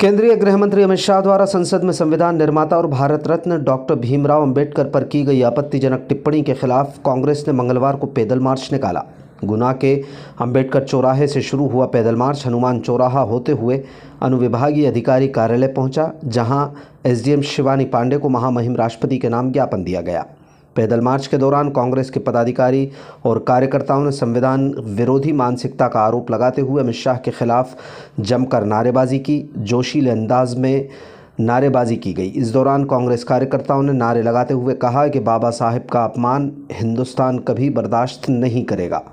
केंद्रीय गृह मंत्री अमित शाह द्वारा संसद में संविधान निर्माता और भारत रत्न डॉक्टर भीमराव अंबेडकर पर की गई आपत्तिजनक टिप्पणी के खिलाफ कांग्रेस ने मंगलवार को पैदल मार्च निकाला। गुना के अंबेडकर चौराहे से शुरू हुआ पैदल मार्च हनुमान चौराहा होते हुए अनुविभागीय अधिकारी कार्यालय पहुंचा, जहां एसडीएम शिवानी पांडे को महामहिम राष्ट्रपति के नाम ज्ञापन दिया गया। पैदल मार्च के दौरान कांग्रेस के पदाधिकारी और कार्यकर्ताओं ने संविधान विरोधी मानसिकता का आरोप लगाते हुए अमित शाह के खिलाफ जमकर नारेबाजी की। जोशीले अंदाज में नारेबाजी की गई। इस दौरान कांग्रेस कार्यकर्ताओं ने नारे लगाते हुए कहा कि बाबा साहेब का अपमान हिंदुस्तान कभी बर्दाश्त नहीं करेगा।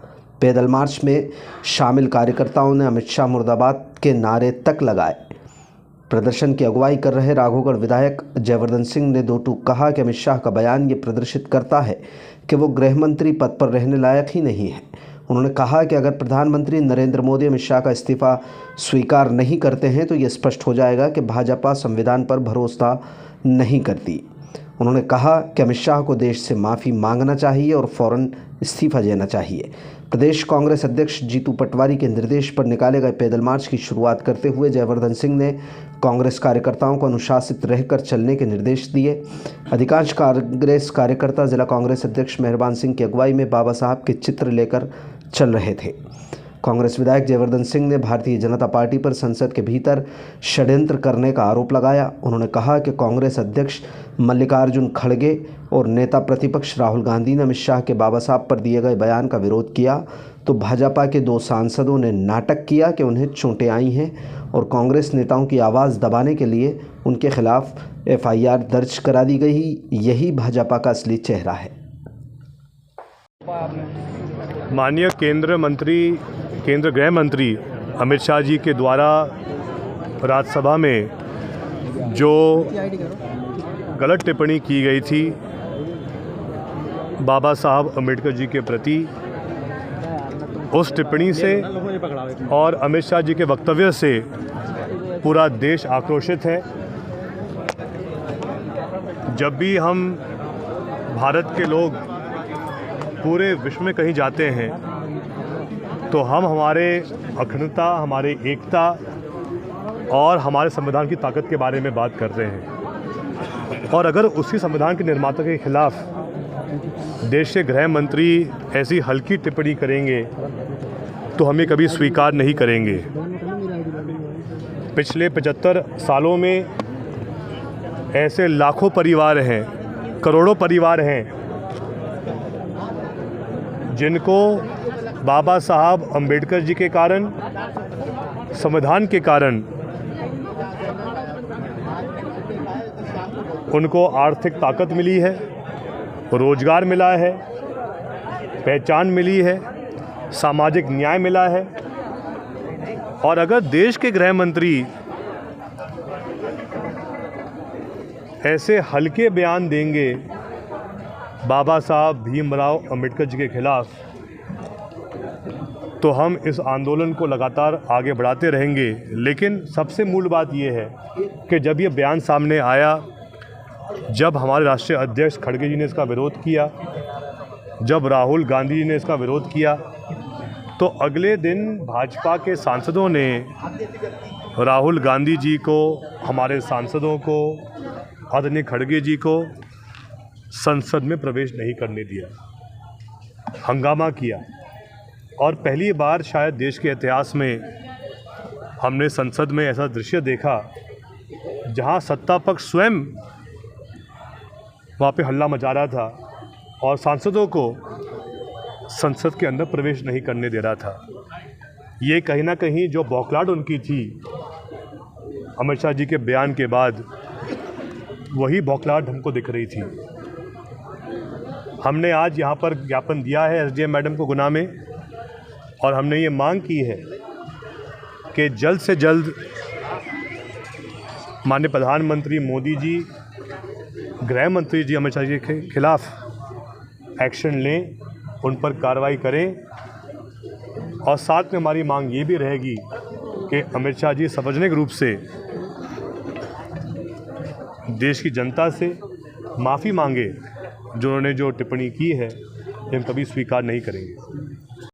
पैदल मार्च में शामिल कार्यकर्ताओं ने अमित शाह मुर्दाबाद के नारे तक लगाए। प्रदर्शन की अगुवाई कर रहे राघोगढ़ विधायक जयवर्धन सिंह ने दो टूक कहा कि अमित शाह का बयान ये प्रदर्शित करता है कि वो गृह मंत्री पद पर रहने लायक ही नहीं है। उन्होंने कहा कि अगर प्रधानमंत्री नरेंद्र मोदी अमित शाह का इस्तीफा स्वीकार नहीं करते हैं तो ये स्पष्ट हो जाएगा कि भाजपा संविधान पर भरोसा नहीं करती। उन्होंने कहा कि अमित शाह को देश से माफ़ी मांगना चाहिए और फौरन इस्तीफा देना चाहिए। प्रदेश कांग्रेस अध्यक्ष जीतू पटवारी के निर्देश पर निकाले गए पैदल मार्च की शुरुआत करते हुए जयवर्धन सिंह ने कांग्रेस कार्यकर्ताओं को अनुशासित रहकर चलने के निर्देश दिए। अधिकांश कांग्रेस कार्यकर्ता जिला कांग्रेस अध्यक्ष मेहरबान सिंह की अगुवाई में बाबा साहब के चित्र लेकर चल रहे थे। कांग्रेस विधायक जयवर्धन सिंह ने भारतीय जनता पार्टी पर संसद के भीतर षड्यंत्र करने का आरोप लगाया। उन्होंने कहा कि कांग्रेस अध्यक्ष मल्लिकार्जुन खड़गे और नेता प्रतिपक्ष राहुल गांधी ने अमित शाह के बाबा साहब पर दिए गए बयान का विरोध किया तो भाजपा के दो सांसदों ने नाटक किया कि उन्हें चोटें आई हैं और कांग्रेस नेताओं की आवाज़ दबाने के लिए उनके खिलाफ एफआईआर दर्ज करा दी गई। यही भाजपा का असली चेहरा है। माननीय केंद्र गृह मंत्री अमित शाह जी के द्वारा राज्यसभा में जो गलत टिप्पणी की गई थी बाबा साहब अम्बेडकर जी के प्रति, उस टिप्पणी से और अमित शाह जी के वक्तव्य से पूरा देश आक्रोशित है। जब भी हम भारत के लोग पूरे विश्व में कहीं जाते हैं तो हम हमारे अखंडता, हमारे एकता और हमारे संविधान की ताकत के बारे में बात करते हैं। और अगर उसी संविधान के निर्माता के खिलाफ देश के गृह मंत्री ऐसी हल्की टिप्पणी करेंगे तो हम ये कभी स्वीकार नहीं करेंगे। पिछले 75 सालों में ऐसे लाखों परिवार हैं, करोड़ों परिवार हैं जिनको बाबा साहब अम्बेडकर जी के कारण, संविधान के कारण उनको आर्थिक ताकत मिली है, रोजगार मिला है, पहचान मिली है, सामाजिक न्याय मिला है। और अगर देश के गृह मंत्री ऐसे हल्के बयान देंगे बाबा साहब भीमराव अंबेडकर जी के खिलाफ तो हम इस आंदोलन को लगातार आगे बढ़ाते रहेंगे। लेकिन सबसे मूल बात यह है कि जब ये बयान सामने आया, जब हमारे राष्ट्रीय अध्यक्ष खड़गे जी ने इसका विरोध किया, जब राहुल गांधी जी ने इसका विरोध किया, तो अगले दिन भाजपा के सांसदों ने राहुल गांधी जी को, हमारे सांसदों को, आदरणीय खड़गे जी को संसद में प्रवेश नहीं करने दिया, हंगामा किया। और पहली बार शायद देश के इतिहास में हमने संसद में ऐसा दृश्य देखा जहां सत्ता पक्ष स्वयं वहाँ पे हल्ला मचा रहा था और सांसदों को संसद के अंदर प्रवेश नहीं करने दे रहा था। ये कहीं ना कहीं जो बौखलाहट उनकी थी अमित शाह जी के बयान के बाद, वही बौखलाहट हमको दिख रही थी। हमने आज यहाँ पर ज्ञापन दिया है एसडीएम मैडम को गुना में, और हमने ये मांग की है कि जल्द से जल्द माननीय प्रधानमंत्री मोदी जी, गृह मंत्री जी अमित शाह जी के खिलाफ एक्शन लें, उन पर कार्रवाई करें। और साथ में हमारी मांग ये भी रहेगी कि अमित शाह जी सार्वजनिक रूप से देश की जनता से माफ़ी मांगे जो उन्होंने जो टिप्पणी की है, हम कभी स्वीकार नहीं करेंगे।